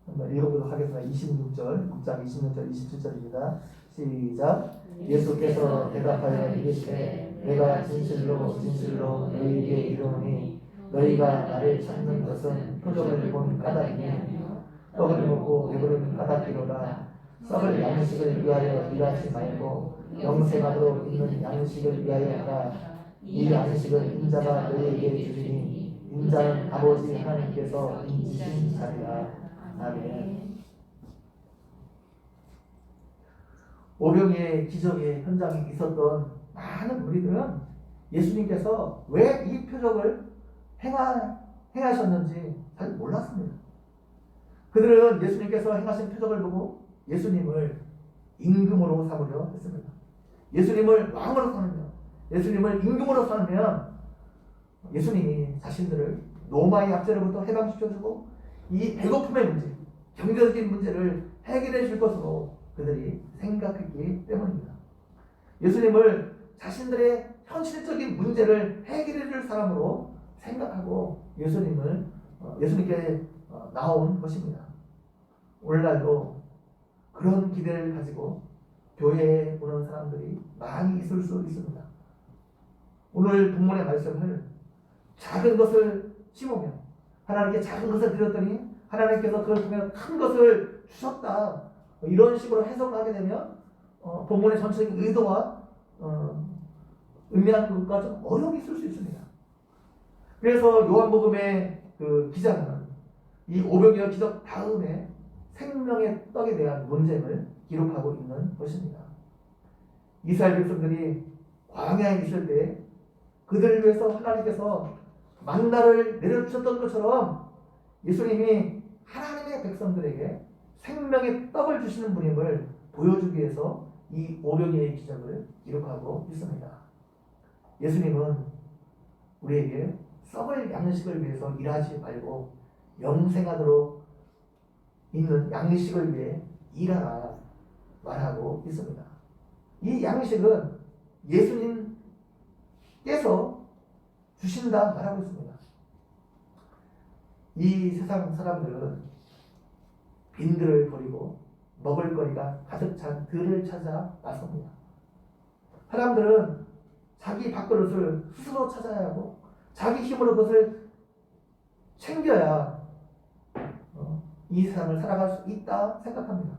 한번 읽어보도록 하겠습니다. 6장 26절, 27절입니다. 시작. 예수께서 대답하여 이르시되 내가 진실로 진실로 너희에게 이르노니 너희가 나를 찾는 것은 표적을 본 까닭이니 떡을 먹고 배부른 까닭이로다. 썩을 양식을 위하여 일하지 말고 영생하도록 있는 양식을 위하여 하라. 이 양식을 인자가 너희에게 주리니 인자는 아버지 하나님께서 인지신 자리라. 아멘. 오병이의 기적의 현장에 있었던 많은 무리들은 예수님께서 왜 이 표적을 행하셨는지 잘 몰랐습니다. 그들은 예수님께서 행하신 표적을 보고 예수님을 임금으로 삼으려 했습니다. 예수님을 왕으로 삼으면, 예수님을 임금으로 삼으면 예수님이 자신들을 로마의 압제로부터 해방시켜주고 이 배고픔의 문제, 경제적인 문제를 해결해 줄 것으로 그들이 생각했기 때문입니다. 예수님을 자신들의 현실적인 문제를 해결해 줄 사람으로 생각하고 예수님께 나온 것입니다. 오늘날도 그런 기대를 가지고 교회에 오는 사람들이 많이 있을 수 있습니다. 오늘 본문의 말씀을 작은 것을 심으면 하나님께 작은 것을 드렸더니 하나님께서 그걸 통해 큰 것을 주셨다, 이런 식으로 해석하게 되면 본문의 전체적인 의도와 의미하는 것과 좀 어려움이 있을 수 있습니다. 그래서 요한복음의 그 기자는 이 오병이어 기적 다음에 생명의 떡에 대한 논쟁을 기록하고 있는 것입니다. 이스라엘 백성들이 광야에 있을 때 그들을 위해서 하나님께서 만나를 내려주셨던 것처럼 예수님이 하나님의 백성들에게 생명의 떡을 주시는 분임을 보여주기 위해서 이 오병이어의 기적을 기록하고 있습니다. 예수님은 우리에게 썩을 양식을 위해서 일하지 말고 영생하도록 있는 양식을 위해 일하라 말하고 있습니다. 이 양식은 예수님께서 주신다 말하고 있습니다. 이 세상 사람들은 빈들을 버리고 먹을거리가 가득 찬 들을 찾아 나섭니다. 사람들은 자기 밥그릇을 스스로 찾아야 하고 자기 힘으로 그것을 챙겨야 이 세상을 살아갈 수 있다 생각합니다.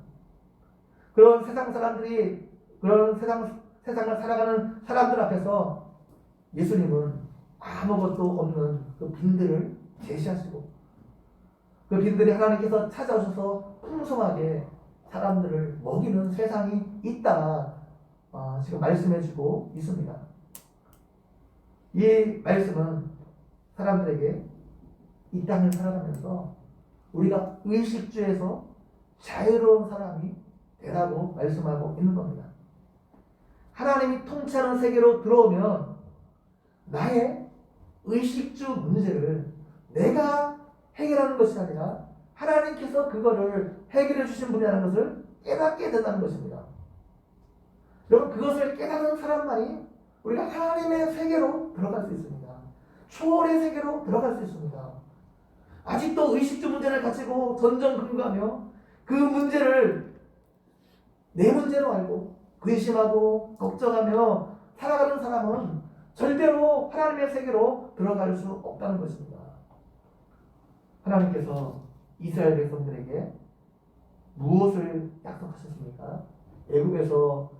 그런 세상 사람들이 세상을 살아가는 사람들 앞에서 예수님은 아무것도 없는 그 빈들을 제시하시고 그 빈들이 하나님께서 찾아오셔서 풍성하게 사람들을 먹이는 세상이 있다, 지금 말씀해주고 있습니다. 이 말씀은 사람들에게 이 땅을 살아가면서 우리가 의식주에서 자유로운 사람이 되라고 말씀하고 있는 겁니다. 하나님이 통치하는 세계로 들어오면 나의 의식주 문제를 내가 해결하는 것이 아니라 하나님께서 그거를 해결해 주신 분이라는 것을 깨닫게 된다는 것입니다. 여러분, 그것을 깨닫는 사람만이 우리가 하나님의 세계로 들어갈 수 있습니다. 초월의 세계로 들어갈 수 있습니다. 아직도 의식주 문제를 가지고 전전긍긍하며 그 문제를 내 문제로 알고 근심하고 걱정하며 살아가는 사람은 절대로 하나님의 세계로 들어갈 수 없다는 것입니다. 하나님께서 이스라엘 백성들에게 무엇을 약속하셨습니까? 애굽에서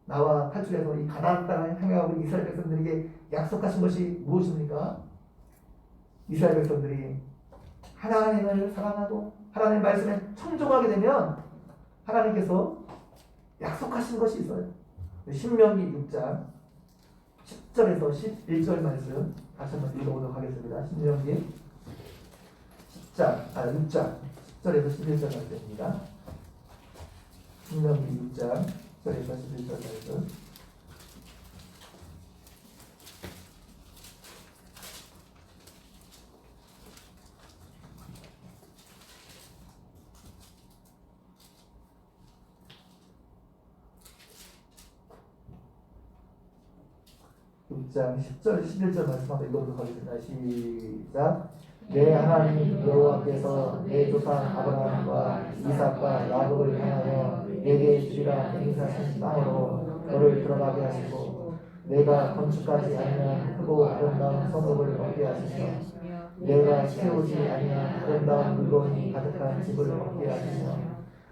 나와 탈출해서 이 가나안 땅을 향하고 있는 이스라엘 백성들에게 약속하신 것이 무엇입니까? 이스라엘 백성들이 하나님을 사랑하고 하나님의 말씀에 청종하게 되면 하나님께서 약속하신 것이 있어요. 신명기 6장 10절에서 11절 말씀 다시 한번 읽어보도록 하겠습니다. 신명기 6장 10절에서 11절 말씀입니다. 신명기 6장 10절에서 11절 말씀. 장 10절, 11절 말씀 한번 읽어보도록 하겠습니다. 시작. 내 하나님 여호와께서 내 조상 아브라함과 이삭과 야곱을 향하여 내게 주리라 맹세하신 땅으로 너를 들어가게 하시고 내가 건축하지 아니한 크고 아름다운 성읍을 얻게 하시며 내가 세우지 아니한 아름다운 물건이 가득한 집을 얻게 하시며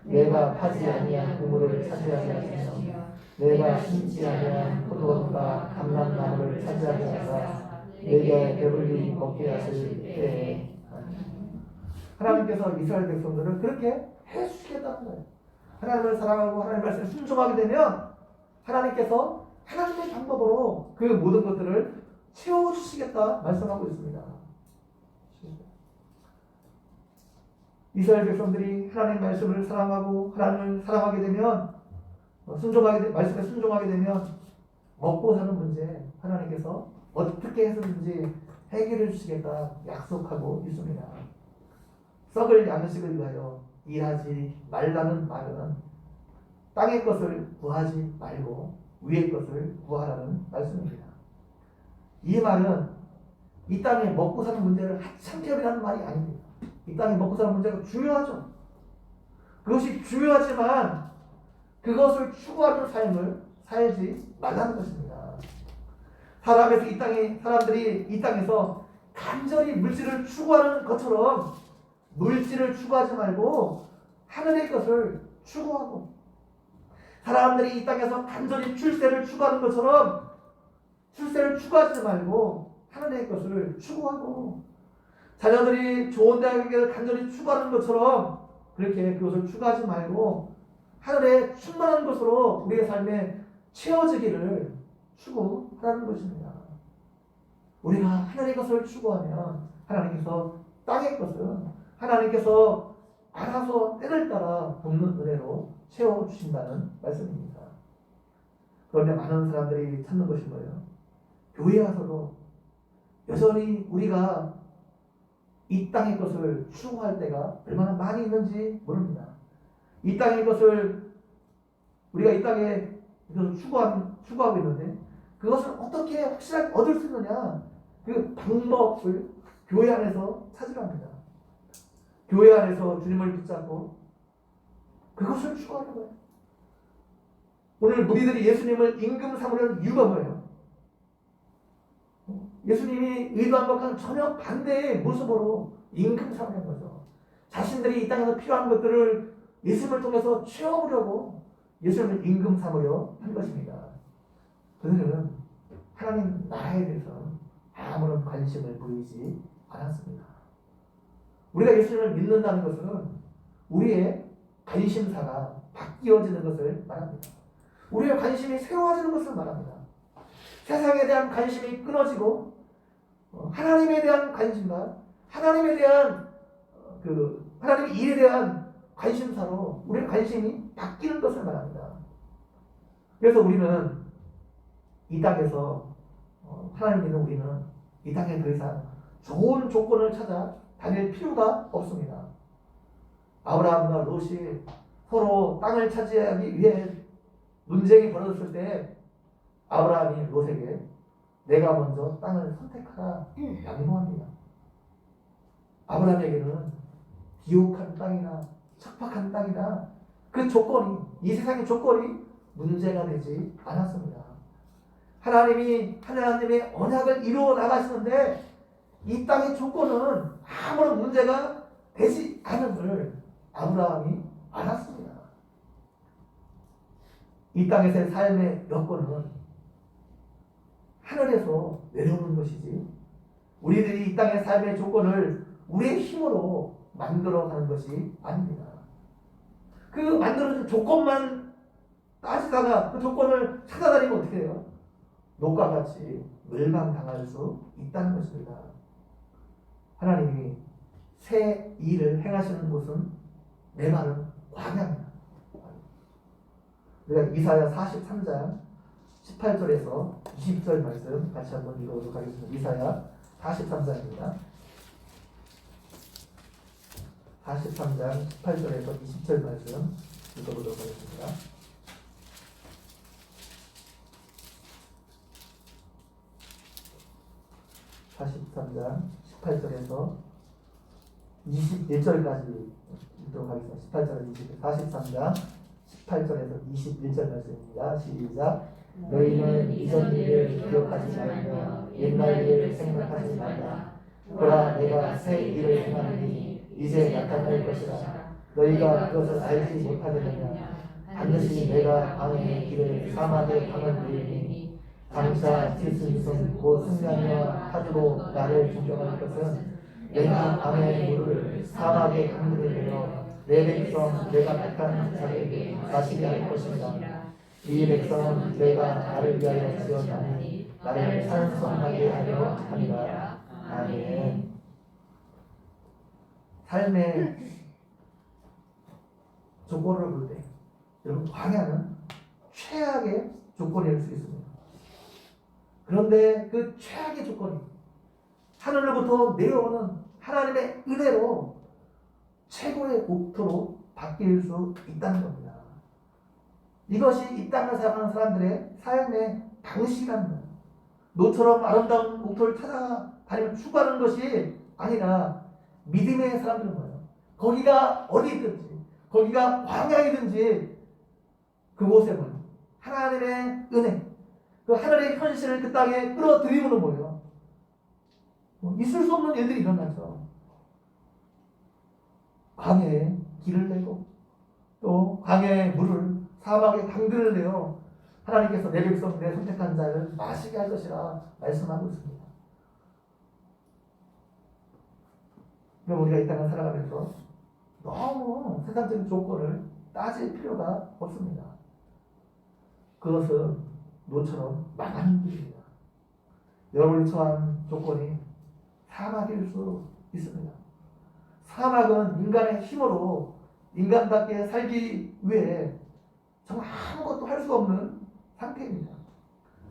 내가 파지 아니한 우물을 차지하게 하시며 내가 심지 아니한 포도원과 감람나무를 차지하게 하사 내게 배불리 먹게 하실 때에 하나님께서 이스라엘 백성들을 그렇게 해주시겠다는 거예요. 하나님을 사랑하고 하나님의 말씀에 순종하게 되면 하나님께서 하나님의 방법으로 그 모든 것들을 채워주시겠다 말씀하고 있습니다. 이스라엘 백성들이 하나님의 말씀을 사랑하고 하나님을 사랑하게 되면 말씀에 순종하게 되면 먹고 사는 문제 하나님께서 어떻게 해서든지 해결해 주시겠다 약속하고 있습니다. 썩을 양식을 위하여 일하지 말라는 말은 땅의 것을 구하지 말고 위의 것을 구하라는 말씀입니다. 이 말은 이 땅에 먹고 사는 문제를 하찮게하라는 말이 아닙니다. 이 땅에 먹고 사는 문제가 중요하죠. 그것이 중요하지만 그것을 추구하는 삶을 살지 말라는 것입니다. 사람들이 이 땅에서 간절히 물질을 추구하는 것처럼 물질을 추구하지 말고 하늘의 것을 추구하고, 사람들이 이 땅에서 간절히 출세를 추구하는 것처럼 출세를 추구하지 말고 하늘의 것을 추구하고, 자녀들이 좋은 대학을 간절히 추구하는 것처럼 그렇게 그것을 추구하지 말고 하늘에 충만한 것으로 우리의 삶에 채워지기를 추구하라는 것입니다. 우리가 하늘의 것을 추구하면 하나님께서 땅의 것은 하나님께서 알아서 때를 따라 돕는 은혜로 채워주신다는 말씀입니다. 그런데 많은 사람들이 찾는 것이 뭐예요? 교회에 와서도 여전히 우리가 이 땅의 것을 추구할 때가 얼마나 많이 있는지 모릅니다. 이 땅의 것을 우리가 이 땅에 추구하고 있는데 그것을 어떻게 확실하게 얻을 수 있느냐, 그 방법을 교회 안에서 찾으랍니다. 교회 안에서 주님을 붙잡고 그것을 추구하는 거예요. 오늘 무리들이 예수님을 임금 삼으려는 이유가 뭐예요? 예수님이 의도한 것과는 전혀 반대의 모습으로 임금 삼으려는 거죠. 자신들이 이 땅에서 필요한 것들을 예수님을 통해서 채워보려고 예수님을 임금 삼으려 한 것입니다. 그들은 하나님 나라에 대해서 아무런 관심을 보이지 않았습니다. 우리가 예수님을 믿는다는 것은 우리의 관심사가 바뀌어지는 것을 말합니다. 우리의 관심이 새로워지는 것을 말합니다. 세상에 대한 관심이 끊어지고 하나님에 대한 관심과 하나님에 대한 하나님의 일에 대한 관심사로 우리의 관심이 바뀌는 것을 말합니다. 그래서 우리는 이 땅에서 하나님 믿는 우리는 이 땅에 더 이상 좋은 조건을 찾아 다닐 필요가 없습니다. 아브라함과 롯이 서로 땅을 차지하기 위해 논쟁이 벌어졌을 때 아브라함이 롯에게 내가 먼저 땅을 선택하라 양보합니다. 아브라함에게는 비옥한 땅이나 척박한 땅이나 그 조건이, 이 세상의 조건이 문제가 되지 않았습니다. 하나님의 언약을 이루어 나가시는데 이 땅의 조건은 아무런 문제가 되지 않음을 아브라함이 알았습니다. 이 땅에서의 삶의 여건은 하늘에서 내려오는 것이지 우리들이 이 땅의 삶의 조건을 우리의 힘으로 만들어가는 것이 아닙니다. 그 만들어진 조건만 따지다가 그 조건을 찾아다니면 어떻게 해요? 롯과 같이 멸망당할 수 있다는 것입니다. 하나님이 새 일을 행하시는 곳은 내 말은 광야입니다. 우리가 이사야 43장 18절에서 20절 말씀 같이 한번 읽어보도록 하겠습니다. 이사야 43장입니다. 43장 18절에서 20절 말씀 읽어보도록 하겠습니다. (43장) 18절에서 21절까지 읽도록 하겠습니다. 18절에서 20절, 43장 18절에서 21절 말씀입니다. 시작. 너희는 이전 일을 기억하지 말며 옛날 일을 생각하지 말라. 보라, 내가 새 일을 행하느니 이제 나타날 것이라. 너희가 그것을 알지 못하겠느냐. 반드시 내가 광야의 길을 사막의 강을 내리니 장차 질순순 곧 승냥이와 타주로 나를 존경할 것은 내가 광야의 물을 사막의 강물을 내려 내 백성 내가 택한 자에게 마시게 할 것입니다. 이 백성은 내가 나를 위하여 지었나니 나를 찬송하게 하려 함이라. 아멘. 삶의 조건을 볼 때 여러분 광야는 최악의 조건일 수 있습니다. 그런데 그 최악의 조건이 하늘로부터 내려오는 하나님의 은혜로 최고의 옥토로 바뀔 수 있다는 겁니다. 이것이 이 땅을 살아가는 사람들의 삶의 방식이라는 거예요. 노처럼 아름다운 옥토를 찾아다니며 추구하는 것이 아니라 믿음의 사람들은 뭐예요? 거기가 어디든지 거기가 광야이든지 그곳에 뭐예요? 하나님의 은혜, 그 하늘의 현실을 그 땅에 끌어들이는 거예요. 있을 수 없는 일들이 일어나죠. 광야에 길을 내고 또 광야의 물을 사막에 강들을 내어 하나님께서 내 백성 내 선택한 자를 마시게 할 것이라 말씀하고 있습니다. 그럼 우리가 이 땅을 살아가면서 너무 세상적인 조건을 따질 필요가 없습니다. 그것은 노처럼 망하는 길입니다. 여러분이 처한 조건이 사막일 수 있습니다. 사막은 인간의 힘으로 인간답게 살기 위해 정말 아무것도 할 수 없는 상태입니다.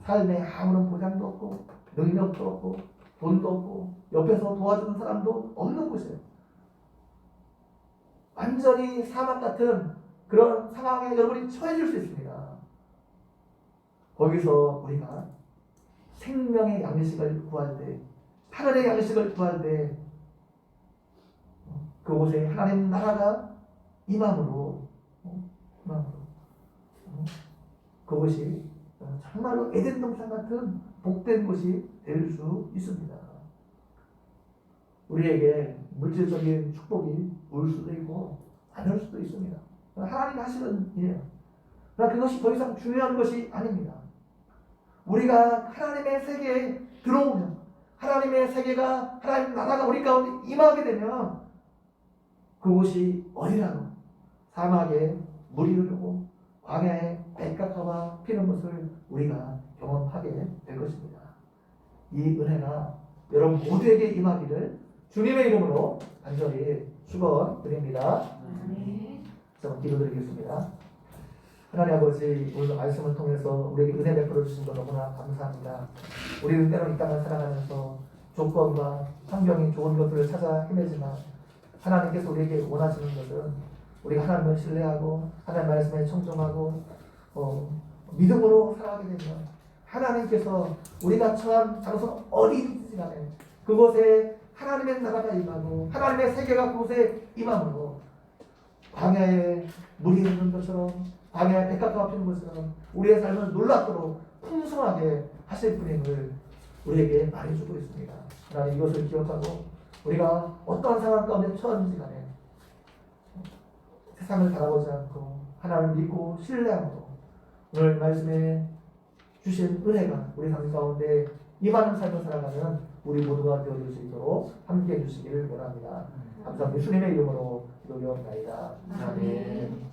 삶에 아무런 보장도 없고 능력도 없고 돈도 없고 옆에서 도와주는 사람도 없는 곳이에요. 완전히 사막 같은 그런 상황에 여러분이 처해질 수 있습니다. 거기서 우리가 생명의 양식을 구할 때, 하늘의 양식을 구할 때 그곳에 하나님 나라가 임함으로 그것이 정말로 에덴 동산 같은 복된 곳이 될 수 있습니다. 우리에게 물질적인 축복이 올 수도 있고 안 올 수도 있습니다. 하나님 하시는 일이에요. 그러나 그것이 더 이상 중요한 것이 아닙니다. 우리가 하나님의 세계에 들어오면 하나님의 세계가 하나님 나라가 우리 가운데 임하게 되면 그곳이 어디라도 사막에 물이 흐르고 광야에 백각화가 피는 것을 우리가 경험하게 될 것입니다. 이 은혜가 여러분 모두에게 임하기를 주님의 이름으로 간절히 축원드립니다. 저는 기도드리겠습니다. 하나님 아버지, 오늘 말씀을 통해서 우리에게 은혜 베풀어 주신 것 너무나 감사합니다. 우리는 때로 이 땅을 살아가면서 조건과 환경이 좋은 것들을 찾아 헤매지만 하나님께서 우리에게 원하시는 것은 우리가 하나님을 신뢰하고 하나님 말씀에 청종하고 믿음으로 살아가게 되면 하나님께서 우리가 처한 장소 어디든지 간에 그곳에 하나님의 나라가 임하고 하나님의 세계가 그곳에 임함으로 광야에 물이 흐르는 것처럼 광야에 백합화가 피는 것처럼 우리의 삶을 놀랍도록 풍성하게 하실 분임을 우리에게 말해주고 있습니다. 하나님 이것을 기억하고 우리가 어떠한 상황 가운데 처한지 간에 세상을 바라보지 않고 하나님을 믿고 신뢰함으로 오늘 말씀에 주신 은혜가 우리 삶 가운데 임하는 삶을 살아가는 우리 모두가 되어줄 수 있도록 함께해 주시기를 원합니다. 감사합니다. 예수님의 이름으로 기도드립니다. 아멘.